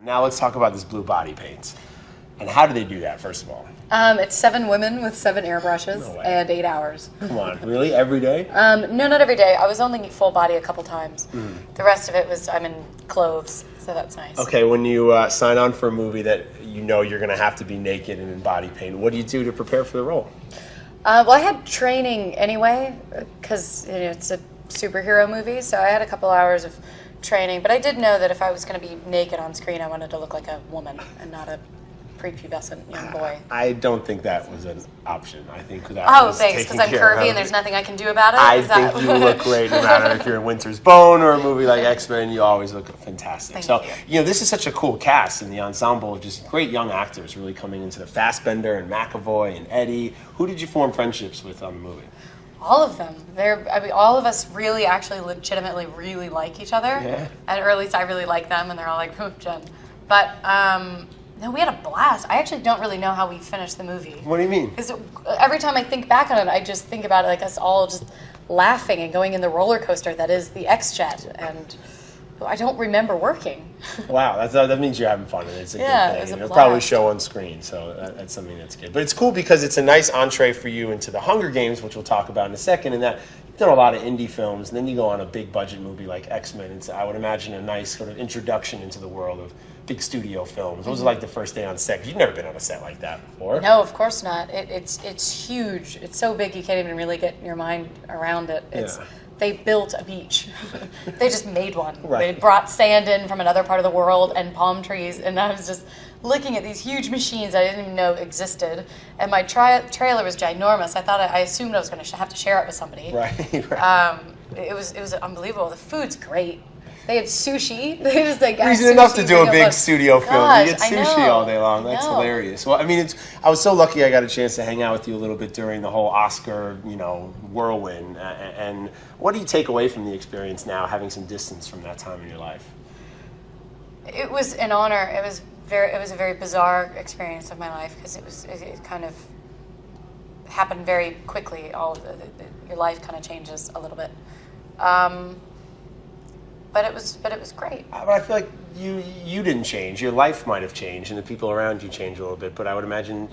Now let's talk about this blue body paint. And how do they do that, first of all? It's 7 women with 7 airbrushes No way. and 8 hours. Come on, really? Every day? No, not every day. I was only full body a couple times. The rest of it was I'm in clothes, so that's nice. Okay, when you sign on for a movie that you know you're going to have to be naked and in body paint, what do you do to prepare for the role? Well, I had training anyway, because it's a superhero movie, so I had a couple hours of training. But I did know that if I was going to be naked on screen, I wanted to look like a woman and not a prepubescent young boy. I don't think that was an option. I think that was thanks, because I'm taken care curvy of. and there's nothing I can do about it? I think you look great no matter if you're in Winter's Bone or a movie like X-Men. You always look fantastic. Thank you. This is such a cool cast in the ensemble of just great young actors really coming into the Fassbender and McAvoy and Eddie. Who did you form friendships with on the movie? All of them. All of us really actually legitimately really like each other. Yeah. Or at least I really like them, and they're all like, oh, Jen. But no, we had a blast. I actually don't really know how we finished the movie. What do you mean? Because every time I think back on it, I just think about it like us all just laughing and going in the roller coaster that is the X-Jet, and I don't remember working. Wow, that means you're having fun, and it's a good thing. It was a It'll probably blast. show on screen, so that's something that's good. But it's cool because it's a nice entree for you into the Hunger Games, which we'll talk about in a second, and that you've done a lot of indie films, and then you go on a big budget movie like X-Men. It's, I would imagine, a nice sort of introduction into the world of big studio films. What was it like the first day on set? 'Cause you've never been on a set like that before. No, of course not. It's huge. It's so big you can't even really get your mind around it. They built a beach. They just made one. Right. They brought sand in from another part of the world and palm trees, and I was just looking at these huge machines I didn't even know existed. And my trailer was ginormous. I assumed I was going to have to share it with somebody. Right. It was unbelievable. The food's great. They had sushi. They just like Reason enough to do a big studio film. You get sushi all day long. That's hilarious. Well, I mean, I was so lucky I got a chance to hang out with you a little bit during the whole Oscar, whirlwind. And what do you take away from the experience now, having some distance from that time in your life? It was an honor. It was a very bizarre experience of my life because it kind of happened very quickly. Your life kind of changes a little bit. But it was great. But I feel like you didn't change. Your life might have changed, and the people around you changed a little bit. But I would imagine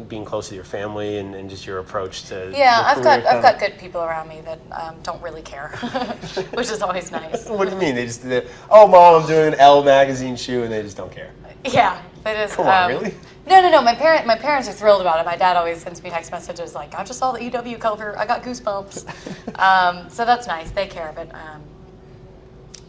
being close to your family and just your approach to I've got good people around me that don't really care, which is always nice. What do you mean? Oh, Mom, I'm doing an Elle magazine shoe, and they just don't care. Yeah, it is. Come on, really? No. My parents are thrilled about it. My dad always sends me text messages like, "I just saw the EW cover. I got goosebumps." So that's nice. They care, but.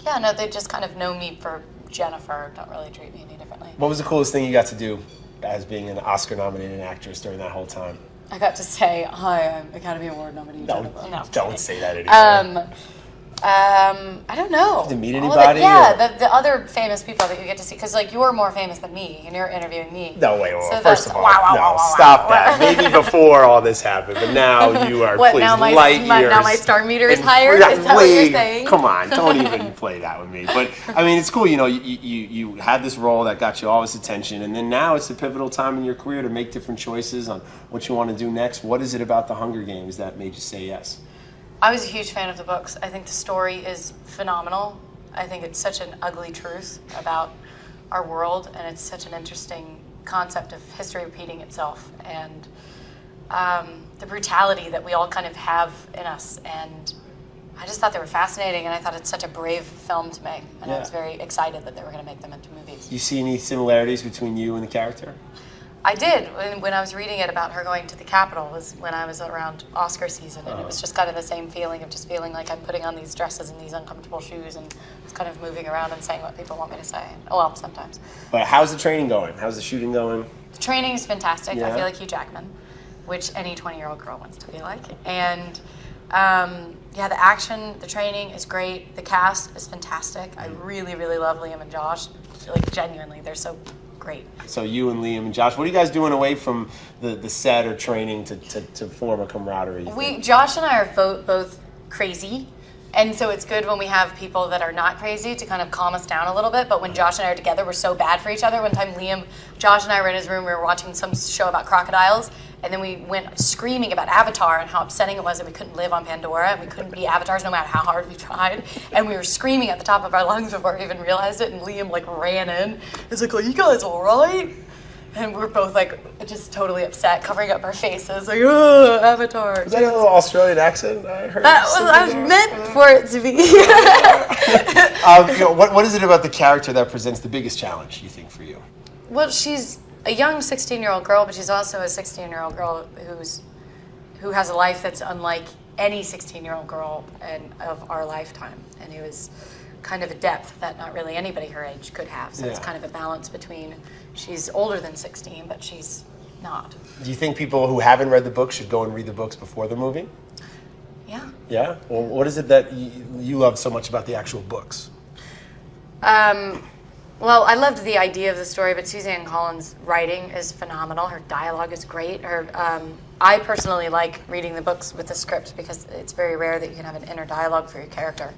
Yeah, no, they just kind of know me for Jennifer, don't really treat me any differently. What was the coolest thing you got to do as being an Oscar-nominated actress during that whole time? I got to say, hi, I'm Academy Award nominee Jennifer. No, don't say that anymore. I don't know. Did you meet anybody? The other famous people that you get to see, because like you're more famous than me, and you're interviewing me. No, wait, first of all, stop that. Maybe before all this happened, but now you are light years. Now my star meter is higher? Is that what you're saying? Come on, don't even play that with me. But I mean, it's cool. You had this role that got you all this attention, and then now it's a pivotal time in your career to make different choices on what you want to do next. What is it about the Hunger Games that made you say yes? I was a huge fan of the books. I think the story is phenomenal. I think it's such an ugly truth about our world, and it's such an interesting concept of history repeating itself, and the brutality that we all kind of have in us. And I just thought they were fascinating, and I thought it's such a brave film to make, and I was very excited that they were going to make them into movies. You see any similarities between you and the character? I did. When I was reading it about her going to the Capitol was when I was around Oscar season, and it was just kind of the same feeling of just feeling like I'm putting on these dresses and these uncomfortable shoes and just kind of moving around and saying what people want me to say. Oh, well, sometimes. But how's the training going? How's the shooting going? The training is fantastic. Yeah. I feel like Hugh Jackman, which any 20-year-old girl wants to be like. And the action, the training is great. The cast is fantastic. I really, really love Liam and Josh. Like, genuinely, they're so great. So you and Liam and Josh, what are you guys doing away from the set or training to form a camaraderie? Josh and I are both crazy, And so it's good when we have people that are not crazy to kind of calm us down a little bit. But when Josh and I are together, we're so bad for each other. One time, Josh and I were in his room, we were watching some show about crocodiles, and then we went screaming about Avatar and how upsetting it was that we couldn't live on Pandora and we couldn't be avatars no matter how hard we tried. And we were screaming at the top of our lungs before we even realized it. And Liam like ran in. He's like, "Are you guys all right?" And we're both like just totally upset, covering up our faces, like, "Oh, Avatar." Is that a little Australian accent I heard? I was meant for it to be. What is it about the character that presents the biggest challenge, you think, for you? Well, she's a young 16-year-old girl, but she's also a 16-year-old girl who has a life that's unlike any 16-year-old girl of our lifetime. And it was kind of a depth that not really anybody her age could have. So it's kind of a balance between she's older than 16, but she's not. Do you think people who haven't read the book should go and read the books before the movie? Yeah. Yeah? Well, what is it that you love so much about the actual books? Well, I loved the idea of the story, but Suzanne Collins' writing is phenomenal. Her dialogue is great. I personally like reading the books with the script because it's very rare that you can have an inner dialogue for your character.